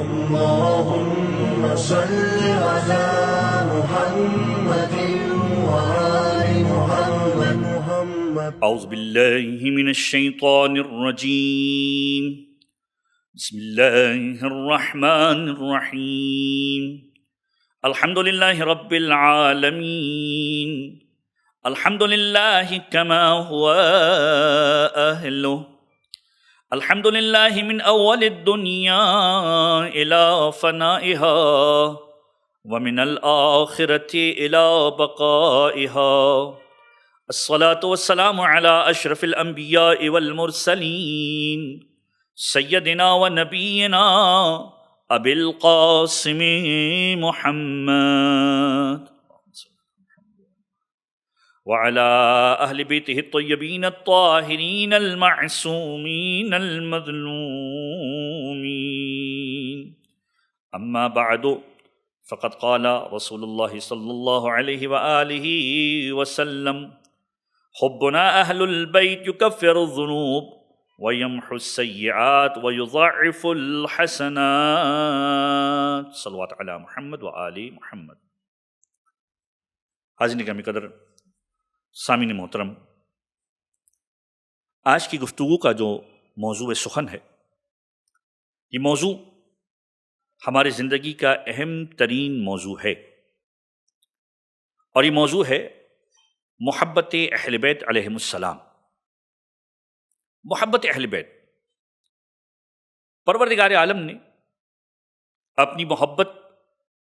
اللهم صل على محمد وآل محمد. اعوذ باللہ من الشیطان الرجیم. بسم اللہ الرحمن الرحیم. الحمد للہ رب العالمین. الحمد للہ کما هو اہلہ. الحمد للہ من اول الدنیا الى فنائها ومن الآخرة الى بقائها. الصلاة والسلام على اشرف الانبیاء والمرسلین سیدنا و نبینا ابی القاسم محمد وعلى اہل بیتہ الطیبین الطاہرین المعصومین المظلومین. اما بعد فقد قال رسول اللہ صلی اللہ علیہ وآلہ وسلم: حبنا اہل البیت یکفر الذنوب ویمحو السیئات ویضاعف الحسنات. صلوات علی محمد وآل محمد. حاضرین گرامی قدر، سامعین محترم، آج کی گفتگو کا جو موضوع سخن ہے، یہ موضوع ہماری زندگی کا اہم ترین موضوع ہے، اور یہ موضوع ہے محبت اہل بیت علیہم السلام. محبت اہل بیت. پروردگار عالم نے اپنی محبت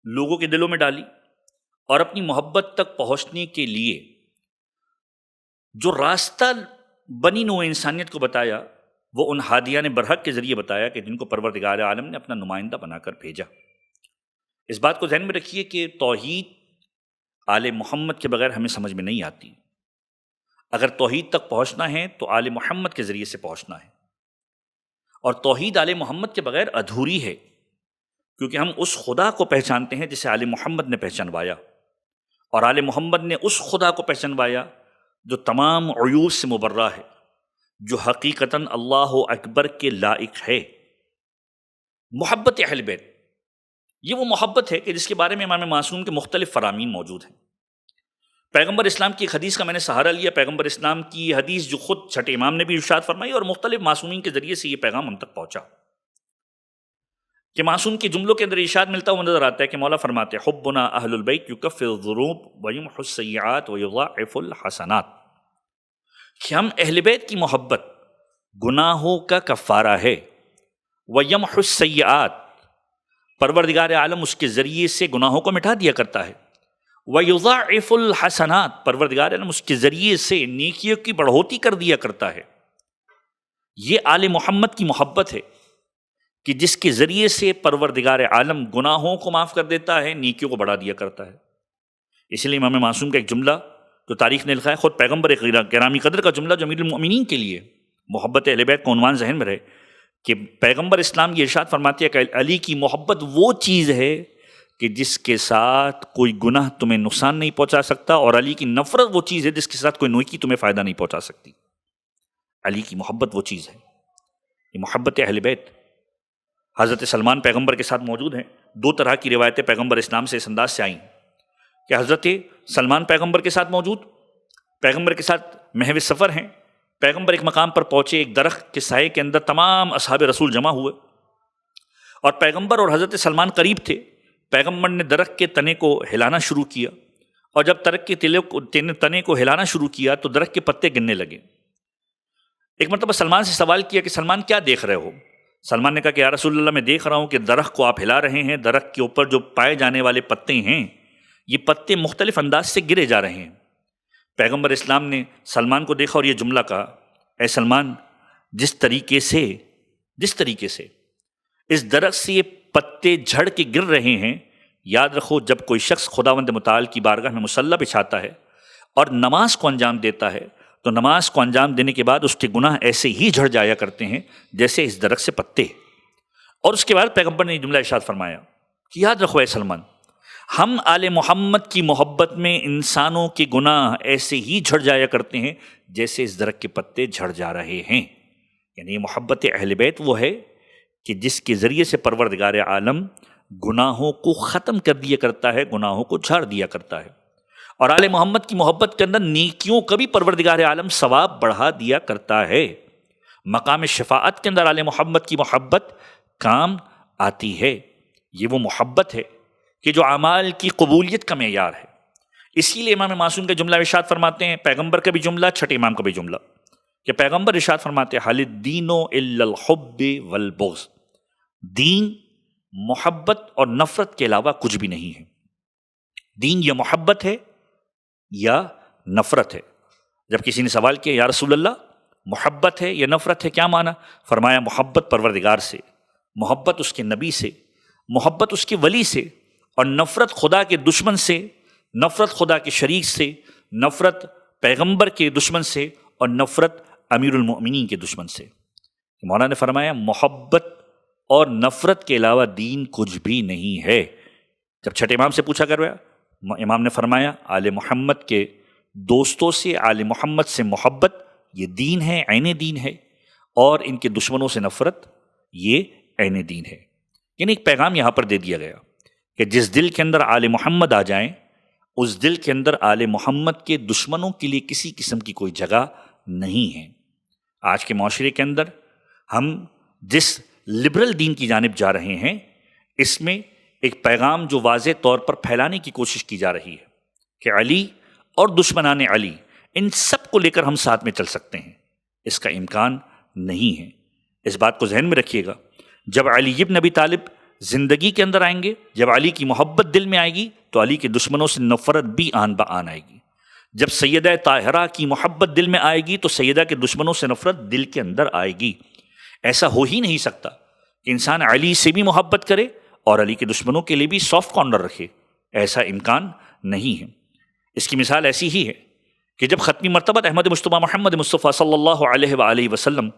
لوگوں کے دلوں میں ڈالی، اور اپنی محبت تک پہنچنے کے لیے جو راستہ بنی نوع انسانیت کو بتایا، وہ ان ہادیان برحق کے ذریعے بتایا کہ جن کو پروردگار عالم نے اپنا نمائندہ بنا کر بھیجا. اس بات کو ذہن میں رکھیے کہ توحید آل محمد کے بغیر ہمیں سمجھ میں نہیں آتی. اگر توحید تک پہنچنا ہے تو آل محمد کے ذریعے سے پہنچنا ہے، اور توحید آل محمد کے بغیر ادھوری ہے، کیونکہ ہم اس خدا کو پہچانتے ہیں جسے آل محمد نے پہچانوایا، اور آل محمد نے اس خدا کو پہچانوایا جو تمام عیوب سے مبرہ ہے، جو حقیقتاً اللہ اکبر کے لائق ہے. محبت اہل بیت یہ وہ محبت ہے کہ جس کے بارے میں امام معصوم کے مختلف فرامین موجود ہیں. پیغمبر اسلام کی ایک حدیث کا میں نے سہارا لیا. پیغمبر اسلام کی یہ حدیث جو خود چھٹے امام نے بھی ارشاد فرمائی، اور مختلف معصومین کے ذریعے سے یہ پیغام ہم تک پہنچا، کہ معصوم کے جملوں کے اندر ارشاد ملتا ہوا نظر آتا ہے کہ مولا فرماتے ہیں: حبنا اہل البیت یکفر الذنوب ویمحو السیئات ویضاعف الحسنات. کہ ہم اہل بیت کی محبت گناہوں کا کفارہ ہے. ویمحو السیئات، پروردگار عالم اس کے ذریعے سے گناہوں کو مٹا دیا کرتا ہے. ویضاعف الحسنات، پروردگار عالم اس کے ذریعے سے نیکیوں کی بڑھوتی کر دیا کرتا ہے. یہ آل محمد کی محبت ہے کہ جس کے ذریعے سے پروردگار عالم گناہوں کو معاف کر دیتا ہے، نیکیوں کو بڑھا دیا کرتا ہے. اس لیے امام معصوم کا ایک جملہ جو تاریخ نے لکھا ہے، خود پیغمبر گرامی قدر کا جملہ جو امیر المؤمنین کے لیے محبت اہل بیت کا عنوان ذہن میں رہے، کہ پیغمبر اسلام یہ ارشاد فرماتے ہیں کہ علی کی محبت وہ چیز ہے کہ جس کے ساتھ کوئی گناہ تمہیں نقصان نہیں پہنچا سکتا، اور علی کی نفرت وہ چیز ہے جس کے ساتھ کوئی نیکی تمہیں فائدہ نہیں پہنچا سکتی. علی کی محبت وہ چیز ہے. یہ محبت اہل بیت. حضرت سلمان پیغمبر کے ساتھ موجود ہیں. دو طرح کی روایتیں پیغمبر اسلام سے اس انداز سے آئیں کہ حضرت سلمان پیغمبر کے ساتھ موجود، پیغمبر کے ساتھ محو سفر ہیں. پیغمبر ایک مقام پر پہنچے، ایک درخت کے سائے کے اندر تمام اصحاب رسول جمع ہوئے، اور پیغمبر اور حضرت سلمان قریب تھے. پیغمبر نے درخت کے تنے کو ہلانا شروع کیا، اور جب درخت کے تنے کو ہلانا شروع کیا تو درخت کے پتے گرنے لگے. ایک مرتبہ سلمان سے سوال کیا کہ سلمان کیا دیکھ رہے ہو؟ سلمان نے کہا کہ یا رسول اللہ، میں دیکھ رہا ہوں کہ درخت کو آپ ہلا رہے ہیں، درخت کے اوپر جو پائے جانے والے پتے ہیں، یہ پتے مختلف انداز سے گرے جا رہے ہیں. پیغمبر اسلام نے سلمان کو دیکھا اور یہ جملہ کہا: اے سلمان، جس طریقے سے اس درخت سے یہ پتے جھڑ کے گر رہے ہیں، یاد رکھو جب کوئی شخص خداوند متعال کی بارگاہ میں مصلی بچھاتا ہے اور نماز کو انجام دیتا ہے، تو نماز کو انجام دینے کے بعد اس کے گناہ ایسے ہی جھڑ جایا کرتے ہیں جیسے اس درخت سے پتے. اور اس کے بعد پیغمبر نے یہ جملہ ارشاد فرمایا کہ یاد رکھو اے سلمان، ہم آل محمد کی محبت میں انسانوں کے گناہ ایسے ہی جھڑ جایا کرتے ہیں جیسے اس درخت کے پتے جھڑ جا رہے ہیں. یعنی یہ محبت اہل بیت وہ ہے کہ جس کے ذریعے سے پروردگار عالم گناہوں کو ختم کر دیا کرتا ہے، گناہوں کو جھاڑ دیا کرتا ہے، اور آل محمد کی محبت کے اندر نیکیوں کا بھی پروردگار عالم ثواب بڑھا دیا کرتا ہے۔ مقام شفاعت کے اندر آل محمد کی محبت کام آتی ہے۔ یہ وہ محبت ہے کہ جو اعمال کی قبولیت کا معیار ہے۔ اسی لیے امام معصوم کا جملہ ارشاد فرماتے ہیں، پیغمبر کا بھی جملہ، چھٹے امام کا بھی جملہ، کہ پیغمبر ارشاد فرماتے ہیں حل الدین الا الحب والبغض، دین محبت اور نفرت کے علاوہ کچھ بھی نہیں ہے۔ دین یا محبت ہے یا نفرت ہے۔ جب کسی نے سوال کیا یا رسول اللہ محبت ہے یا نفرت ہے، کیا معنی؟ فرمایا محبت پروردگار سے، محبت اس کے نبی سے، محبت اس کے ولی سے، اور نفرت خدا کے دشمن سے، نفرت خدا کے شریک سے، نفرت پیغمبر کے دشمن سے، اور نفرت امیر المؤمنین کے دشمن سے۔ مولانا نے فرمایا محبت اور نفرت کے علاوہ دین کچھ بھی نہیں ہے۔ جب چھٹے امام سے پوچھا کروایا، امام نے فرمایا آل محمد کے دوستوں سے، آل محمد سے محبت یہ دین ہے، عین دین ہے، اور ان کے دشمنوں سے نفرت یہ عین دین ہے۔ یعنی ایک پیغام یہاں پر دے دیا گیا کہ جس دل کے اندر آل محمد آ جائیں، اس دل کے اندر آل محمد کے دشمنوں کے لیے کسی قسم کی کوئی جگہ نہیں ہے۔ آج کے معاشرے کے اندر ہم جس لبرل دین کی جانب جا رہے ہیں، اس میں ایک پیغام جو واضح طور پر پھیلانے کی کوشش کی جا رہی ہے کہ علی اور دشمنان علی، ان سب کو لے کر ہم ساتھ میں چل سکتے ہیں۔ اس کا امکان نہیں ہے۔ اس بات کو ذہن میں رکھیے گا، جب علی ابن ابی طالب زندگی کے اندر آئیں گے، جب علی کی محبت دل میں آئے گی تو علی کے دشمنوں سے نفرت بھی آن بآن آئے گی۔ جب سیدہ طاہرہ کی محبت دل میں آئے گی تو سیدہ کے دشمنوں سے نفرت دل کے اندر آئے گی۔ ایسا ہو ہی نہیں سکتا کہ انسان علی سے بھی محبت کرے اور علی کے دشمنوں کے لیے بھی سافٹ کارنر رکھے، ایسا امکان نہیں ہے۔ اس کی مثال ایسی ہی ہے کہ جب ختمی مرتبہ احمد مجتبیٰ محمد مصطفیٰ صلی اللہ علیہ وآلہ وسلم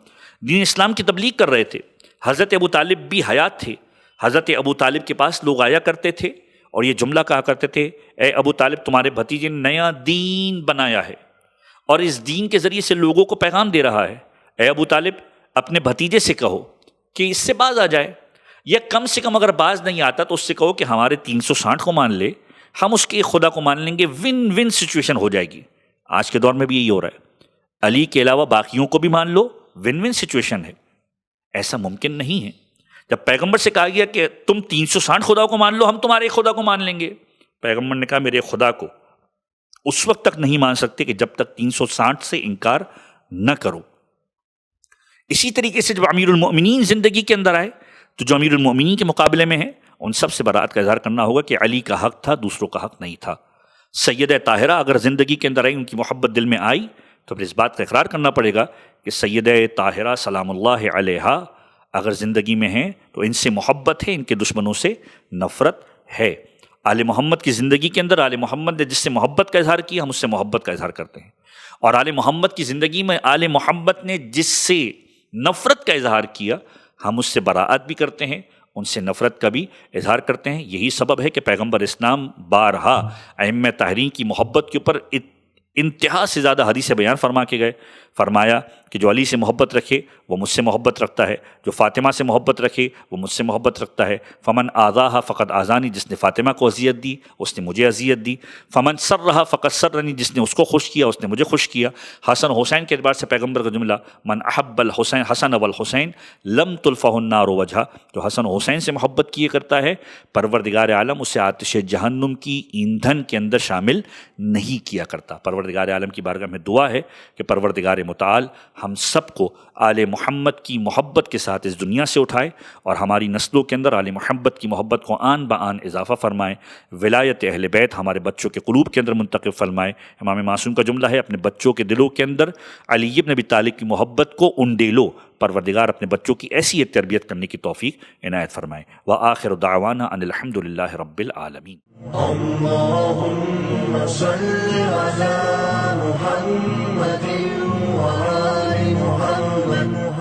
دین اسلام کی تبلیغ کر رہے تھے، حضرت ابو طالب بھی حیات تھے۔ حضرت ابو طالب کے پاس لوگ آیا کرتے تھے اور یہ جملہ کہا کرتے تھے، اے ابو طالب تمہارے بھتیجے نے نیا دین بنایا ہے اور اس دین کے ذریعے سے لوگوں کو پیغام دے رہا ہے، اے ابو طالب اپنے بھتیجے سے کہو کہ اس سے باز آ جائے، یا کم سے کم اگر باز نہیں آتا تو اس سے کہو کہ ہمارے 360 کو مان لے، ہم اس کے خدا کو مان لیں گے، ون ون سچویشن ہو جائے گی۔ آج کے دور میں بھی یہی ہو رہا ہے، علی کے علاوہ باقیوں کو بھی مان لو، ون ون سچویشن ہے۔ ایسا ممکن نہیں ہے۔ جب پیغمبر سے کہا گیا کہ تم 360 خدا کو مان لو، ہم تمہارے ایک خدا کو مان لیں گے، پیغمبر نے کہا میرے خدا کو اس وقت تک نہیں مان سکتے کہ جب تک 360 سے انکار نہ کرو۔ اسی طریقے سے جب امیر المؤمنین زندگی کے اندر آئے تو جو امیر المؤمنین کے مقابلے میں ہیں ان سب سے برات کا اظہار کرنا ہوگا کہ علی کا حق تھا، دوسروں کا حق نہیں تھا۔ سیدہ طاہرہ اگر زندگی کے اندر آئی، ان کی محبت دل میں آئی، تو پھر اس بات کا اقرار کرنا پڑے گا کہ سیدہ طاہرہ سلام اللہ علیہا اگر زندگی میں ہیں تو ان سے محبت ہے، ان کے دشمنوں سے نفرت ہے۔ آل محمد کی زندگی کے اندر آل محمد نے جس سے محبت کا اظہار کیا، ہم اس سے محبت کا اظہار کرتے ہیں، اور آل محمد کی زندگی میں آل محمد نے جس سے نفرت کا اظہار کیا، ہم اس سے براعت بھی کرتے ہیں، ان سے نفرت کا بھی اظہار کرتے ہیں۔ یہی سبب ہے کہ پیغمبر اسلام بارہا ائمہ طاہرین کی محبت کے اوپر انتہا سے زیادہ حدیث بیان فرما کے گئے۔ فرمایا کہ جو علی سے محبت رکھے وہ مجھ سے محبت رکھتا ہے، جو فاطمہ سے محبت رکھے وہ مجھ سے محبت رکھتا ہے۔ فمن آذاہا فقط آذانی، جس نے فاطمہ کو اذیت دی اس نے مجھے اذیت دی۔ فمن سرہا فقط سرنی، جس نے اس کو خوش کیا اس نے مجھے خوش کیا۔ حسن حسین کے اعتبار سے پیغمبر کا جملہ، من احب الحسین حسن والحسین لم تلفہ النار وجہا، جو حسن و حسین سے محبت کیے کرتا ہے پروردگار عالم اسے آتش جہنم کی ایندھن کے اندر شامل نہیں کیا کرتا۔ پروردگار عالم کی بارگاہ میں دعا ہے کہ پروردگار متعال ہم سب کو آل محمد کی محبت کے ساتھ اس دنیا سے اٹھائے اور ہماری نسلوں کے اندر آل محمد کی محبت کو آن بآن اضافہ فرمائے۔ ولایت اہل بیت ہمارے بچوں کے قلوب کے اندر منتقل فرمائے۔ امام معصوم کا جملہ ہے، اپنے بچوں کے دلوں کے اندر علی ابن ابی طالب کی محبت کو انڈیلو۔ پروردگار اپنے بچوں کی ایسی تربیت کرنے کی توفیق عنایت فرمائے۔ وآخر دعوانا ان الحمد للہ رب العالمین۔ اللهم صل على محمد وآل محمد